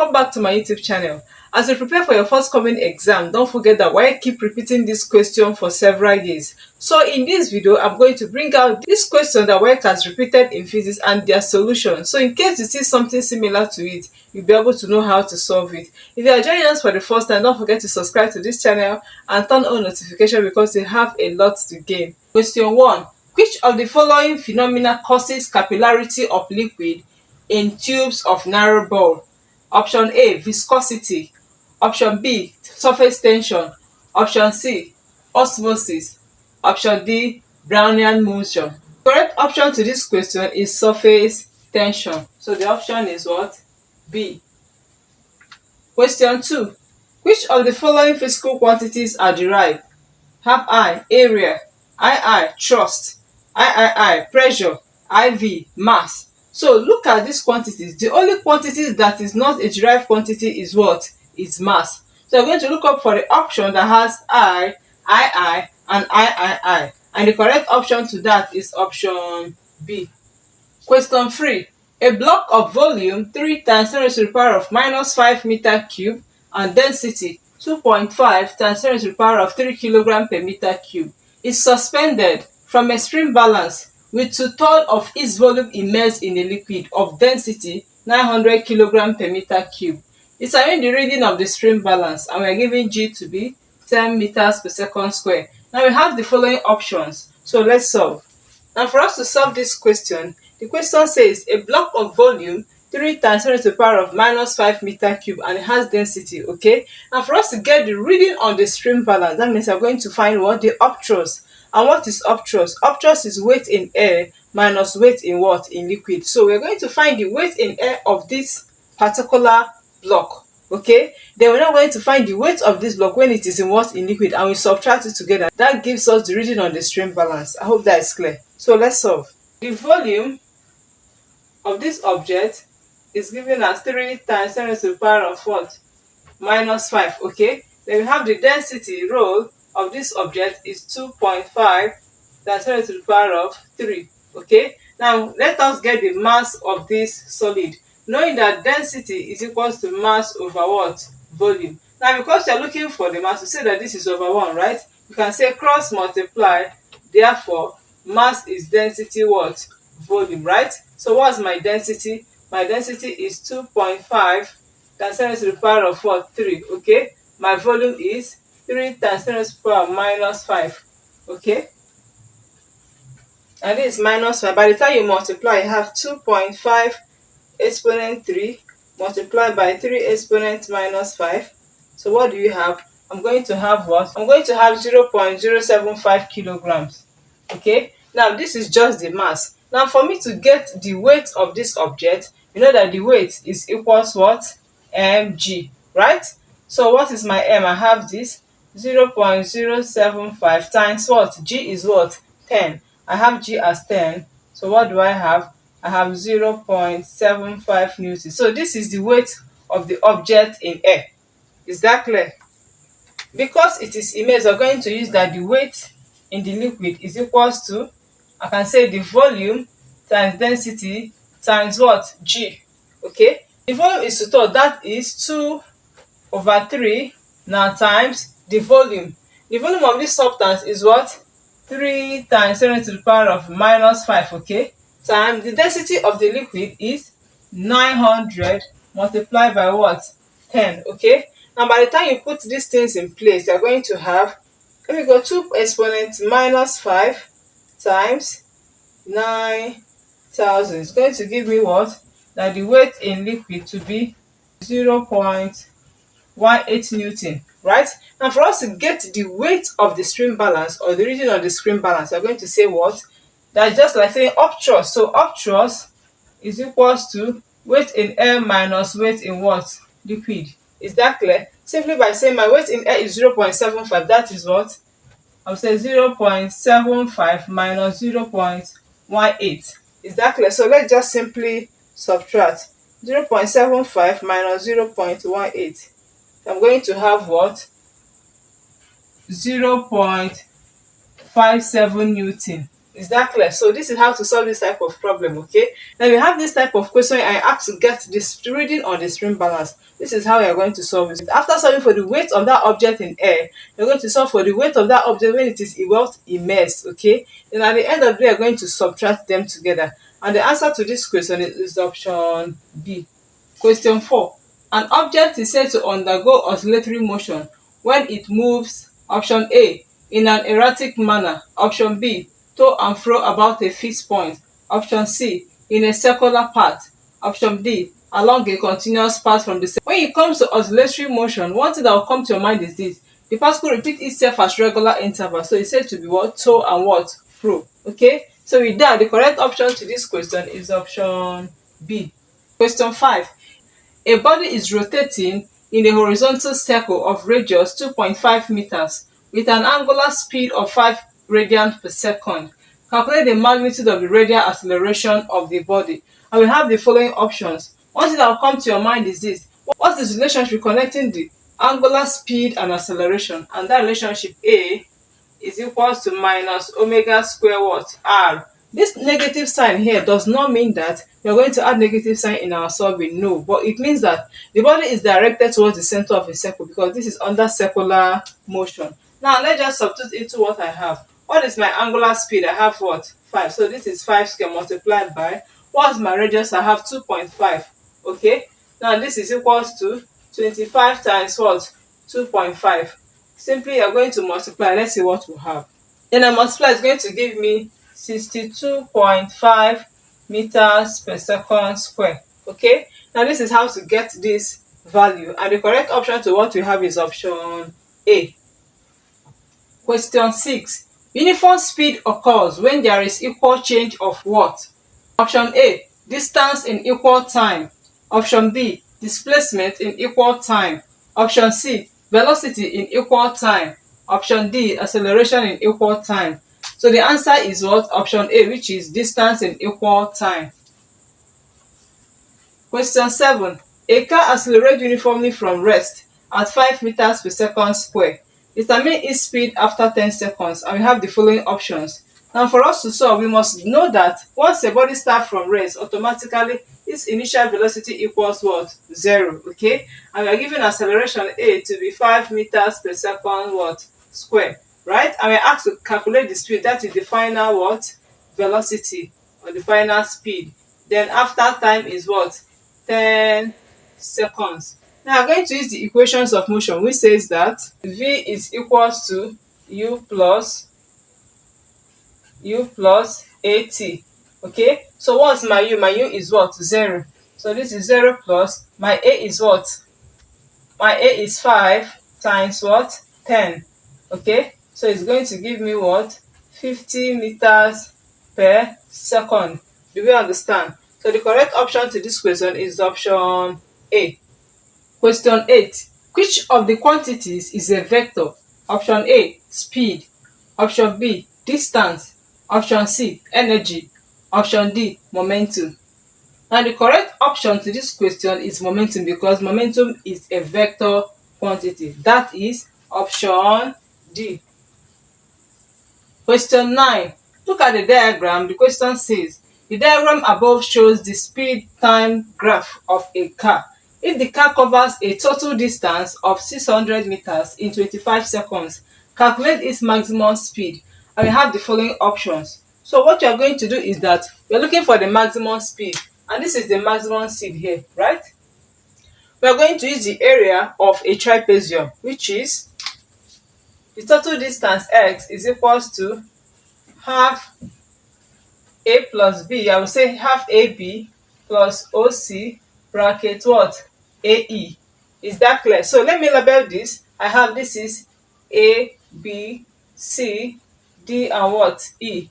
welcome back to my YouTube channel. As you prepare for your forthcoming exam, don't forget that why I keep repeating this question for several years. So in this video, I'm going to bring out this question that WAEC has repeated in physics and their solution. So in case you see something similar to it, you'll be able to know how to solve it. If you are joining us for the first time, don't forget to subscribe to this channel and turn on notification because you have a lot to gain. Question 1. Which of the following phenomena causes capillarity of liquid in tubes of narrow bore? Option A, viscosity. Option B, surface tension. Option C, osmosis. Option D, Brownian motion. Correct option to this question is surface tension. So the option is what? B. Question 2. Which of the following physical quantities are derived? Have I, area. II, thrust. III, pressure. IV, mass. So look at these quantities. The only quantity that is not a derived quantity is what? Is mass. So I'm going to look up for the option that has I, II, and III. And the correct option to that is option B. Question 3. A block of volume 3 times 10 to the power of minus 5 meter cube and density 2.5 times 10 to the power of 3 kilogram per meter cube is suspended from a spring balance with 2/3 of its volume immersed in a liquid of density 900 kilogram per meter cube. Determine the reading of the spring balance, and we are given G to be 10 meters per second square. Now we have the following options. So let's solve. Now for us to solve this question, the question says a block of volume 3 times 10 to the power of minus 5 meter cube and it has density, okay? And for us to get the reading on the stream balance, that means we're going to find what? The upthrust. And what is upthrust? Upthrust is weight in air minus weight in what? In liquid. So we're going to find the weight in air of this particular block, okay? Then we're now going to find the weight of this block when it is in what? In liquid, and we subtract it together. That gives us the reading on the stream balance. I hope that is clear. So let's solve. The volume of this object is given as 3 times 10 to the power of what? Minus 5, okay? Then we have the density, rho, of this object is 2.5 times 10 to the power of 3, okay? Now let us get the mass of this solid, knowing that density is equals to mass over what? Volume. Now because you are looking for the mass, we say that this is over 1, right? You can say cross multiply, therefore mass is density what? Volume, right? So what's my density? My density is 2.5 times 10 to the power of what? 3, okay? My volume is 3 times 10 to the power of minus 5, okay? And this is minus 5. By the time you multiply, you have 2.5 exponent 3 multiplied by 3 exponent minus 5. So what do you have? I'm going to have what? I'm going to have 0.075 kilograms, okay? Now this is just the mass. Now for me to get the weight of this object, you know that the weight is equals what? Mg, right? So what is my m? I have this 0.075 times what? G is what? 10. I have G as 10. So what do I have? I have 0.75 newtons. So this is the weight of the object in air. Is that clear? Because it is immersed, we're going to use that the weight in the liquid is equals to, I can say, the volume times density times what? G, okay? The volume is 2/3, that is 2/3 now times the volume. The volume of this substance is what? 3 times 10 to the power of minus 5, okay? Times the density of the liquid is 900 multiplied by what? 10, okay? Now by the time you put these things in place, you're going to have, let me go, 2 exponent minus 5 times 9,000. It's going to give me what? That the weight in liquid to be 0.18 newton, right? Now for us to get the weight of the stream balance or the reading of the stream balance, we're going to say what? That's just like saying upthrust. So upthrust is equals to weight in air minus weight in what? Liquid. Is that clear? Simply by saying my weight in air is 0.75, that is what? I'll say 0.75 minus 0.18. Is that clear? So let's just simply subtract 0.75 minus 0.18. I'm going to have what? 0.57 newton. Is that clear? So this is how to solve this type of problem, okay? Now we have this type of question, I ask to get this reading on the spring balance. This is how you're going to solve it. After solving for the weight of that object in air, you're going to solve for the weight of that object when it is immersed, okay? Then at the end of the day, you're going to subtract them together. And the answer to this question is option B. Question 4. An object is said to undergo oscillatory motion when it moves, option A, in an erratic manner, option B, to and fro about a fixed point, option C, in a circular path, option D, along a continuous path from the center. When it comes to oscillatory motion, one thing that will come to your mind is this: the particle repeats itself at regular intervals, so it's said to be what? To and what? Fro. Okay, so with that, the correct option to this question is option B. Question 5. A body is rotating in a horizontal circle of radius 2.5 meters with an angular speed of 5 radians per second. Calculate the magnitude of the radial acceleration of the body. And we have the following options. One thing that will come to your mind is this: what's the relationship connecting the angular speed and acceleration? And that relationship A is equals to minus omega square what? R. This negative sign here does not mean that we are going to add negative sign in our solving, no, but it means that the body is directed towards the center of a circle because this is under circular motion. Now let's just substitute into what I have. What is my angular speed? I have what? 5. So this is 5 square multiplied by, what's my radius? I have 2.5. Okay, now this is equals to 25 times what? 2.5. Simply you're going to multiply. Let's see what we have. Then I multiply, it's going to give me 62.5 meters per second square. Okay, now this is how to get this value, and the correct option to what we have is option A. Question 6. Uniform speed occurs when there is equal change of what? Option A, distance in equal time. Option B, displacement in equal time. Option C, velocity in equal time. Option D, acceleration in equal time. So the answer is what? Option A, which is distance in equal time. Question 7. A car accelerates uniformly from rest at 5 meters per second square. Determine its speed after 10 seconds, and we have the following options. Now for us to solve, we must know that once a body starts from rest, automatically its initial velocity equals what? 0. Okay, and we are given acceleration A to be 5 meters per second what? Square, right? And we are asked to calculate the speed, that is the final what? Velocity, or the final speed. Then after time is what? 10 seconds. Now I'm going to use the equations of motion, which says that V is equals to U plus AT. Okay, so what's my U? My U is what? 0. So this is 0 plus my A is what? My A is 5 times what? 10. Okay, so it's going to give me what? 50 meters per second. Do we understand? So the correct option to this question is option A. Question 8. Which of the quantities is a vector? Option A, speed. Option B, distance. Option C, energy. Option D, momentum. Now the correct option to this question is momentum, because momentum is a vector quantity. That is option D. Question 9. Look at the diagram. The question says, the diagram above shows the speed time graph of a car. If the car covers a total distance of 600 meters in 25 seconds, calculate its maximum speed. And we have the following options. So what you are going to do is that we are looking for the maximum speed, and this is the maximum speed here, right? We are going to use the area of a trapezium, which is the total distance x is equals to half a plus b. I will say half ab plus oc bracket what? AE. Is that clear? So let me label this. I have, this is A, B, C, D, and what? E.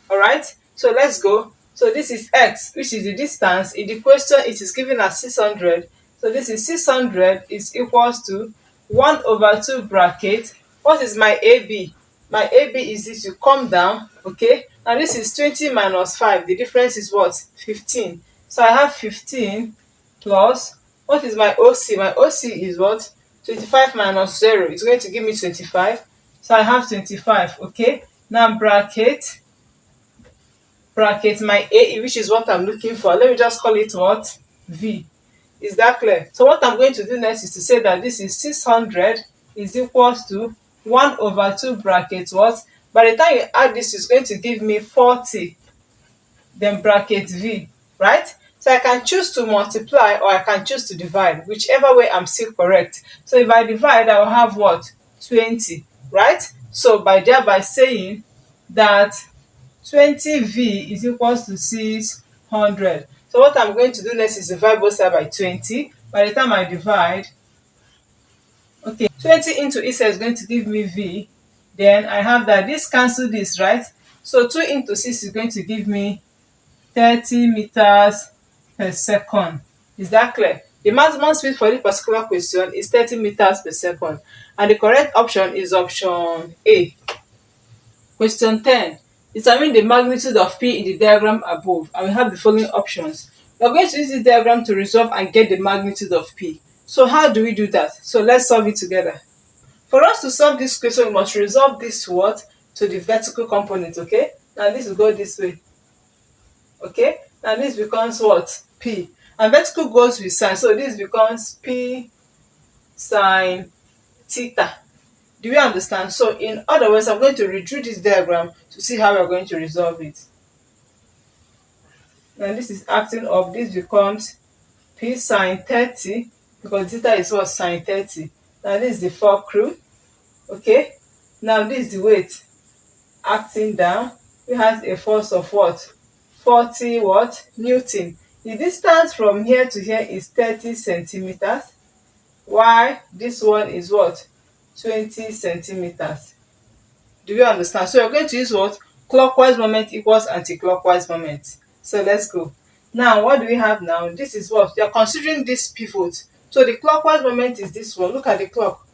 Alright, so let's go. So this is x, which is the distance. In the question, it is given as 600. So this is 600 is equals to 1 over 2 bracket. What is my AB? My AB is this, you come down, okay? Now this is 20 minus 5. The difference is what? 15. So I have 15 plus, what is my OC? My OC is what? 25 minus 0. It's going to give me 25. So I have 25, okay? Now bracket bracket my AE, which is what I'm looking for. Let me just call it what? V. Is that clear? So what I'm going to do next is to say that this is 600 is equals to 1 over 2 bracket what? By the time you add this, it's going to give me 40, then bracket V, right? So I can choose to multiply or I can choose to divide, whichever way I'm still correct. So if I divide, I will have what? 20, right? So by thereby saying that 20V is equals to 600. So what I'm going to do next is divide both sides by 20. By the time I divide, okay, 20 into each side is going to give me V. Then I have that this cancel this, right? So 2 into 6 is going to give me 30 meters per second. Is that clear? The maximum speed for this particular question is 30 meters per second. And the correct option is option A. Question 10. Determine the magnitude of P in the diagram above. And we have the following options. We are going to use this diagram to resolve and get the magnitude of P. So how do we do that? So let's solve it together. For us to solve this question, we must resolve this what? To the vertical component, okay? Now this will go this way. Okay? Now this becomes what? P. And vertical goes with sine. So this becomes P sine theta. Do you understand? So in other words, I'm going to redraw this diagram to see how we're going to resolve it. Now this is acting up. This becomes P sine 30 because theta is what? Sine 30. Now this is the fulcrum. Okay? Now this is the weight acting down. It has a force of what? 40 what? Newton. The distance from here to here is 30 centimeters. While this one is what? 20 centimeters. Do you understand? So you're going to use what? Clockwise moment equals anti-clockwise moment. So let's go. Now what do we have now? This is what? You're considering this pivot. So the clockwise moment is this one. Look at the clock.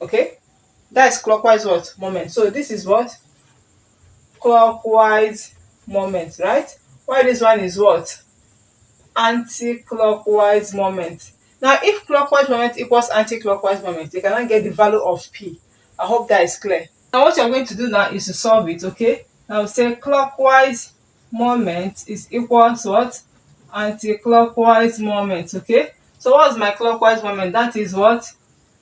Okay? That is clockwise what? Moment. So this is what? Clockwise moment, right? While this one is what? Anti-clockwise moment. Now if clockwise moment equals anti-clockwise moment, you cannot get the value of P. I hope that is clear. Now what you're going to do now is to solve it, okay? Now say clockwise moment is equals what? Anti-clockwise moment, okay? So what's my clockwise moment? That is what?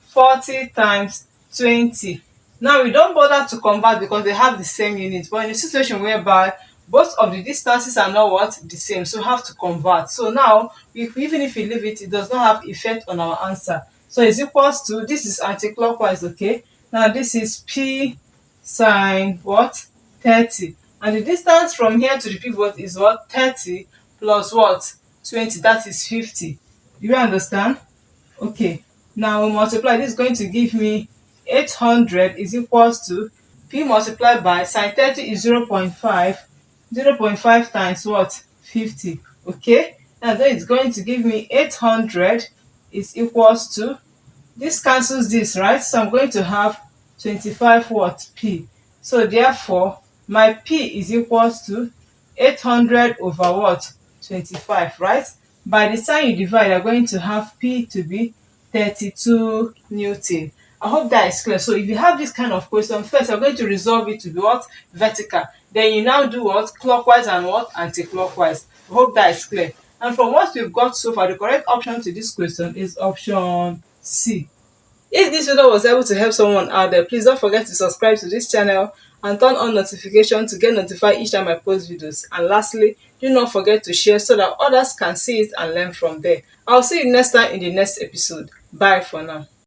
40 times 20. Now we don't bother to convert because they have the same units, but in a situation whereby both of the distances are not what? The same, so we have to convert. So now even if we leave it, it does not have effect on our answer. So it's equals to, this is anti-clockwise, okay? Now this is P sine what? 30. And the distance from here to the pivot is what? 30 plus what? 20, that is 50. Do you understand? Okay. Now we multiply, this is going to give me 800 is equals to P multiplied by sine 30 is 0.5. 0.5 times what? 50. Okay? And then it's going to give me 800 is equals to, this cancels this, right? So I'm going to have 25 what? P. So therefore, my P is equals to 800 over what? 25, right? By the time you divide, you're going to have P to be 32 Newton. I hope that is clear. So if you have this kind of question, first you're going to resolve it to be what? Vertical. Then you now do what? Clockwise and what? Anti-clockwise. I hope that is clear. And from what we've got so far, the correct option to this question is option C. If this video was able to help someone out there, please don't forget to subscribe to this channel and turn on notification to get notified each time I post videos. And lastly, do not forget to share so that others can see it and learn from there. I'll see you next time in the next episode. Bye for now.